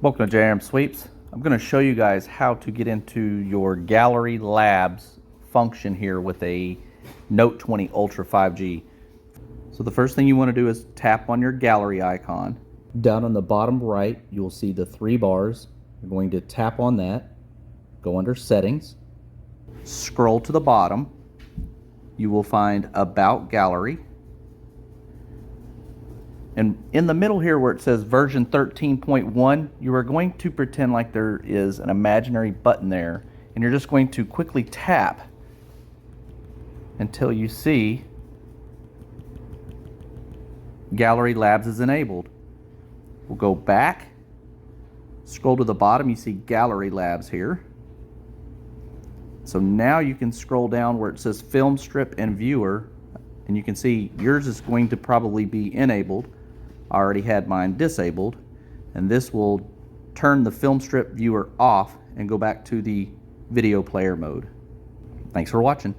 Welcome to JRMSweeps. I'm going to show you guys how to get into your Gallery Labs function here with a Note 20 Ultra 5G. So the first thing you want to do is tap on your gallery icon. Down on the bottom right, you'll see the three bars. You're going to tap on that, go under Settings, scroll to the bottom. You will find About Gallery. And in the middle here where it says version 13.1, you are going to pretend like there is an imaginary button there, and you're just going to quickly tap until you see Gallery Labs is enabled. We'll go back, scroll to the bottom, you see Gallery Labs here. So now you can scroll down where it says Film Strip and Viewer, and you can see yours is going to probably be enabled. I already had mine disabled, and this will turn the film strip viewer off and go back to the video player mode. Thanks for watching.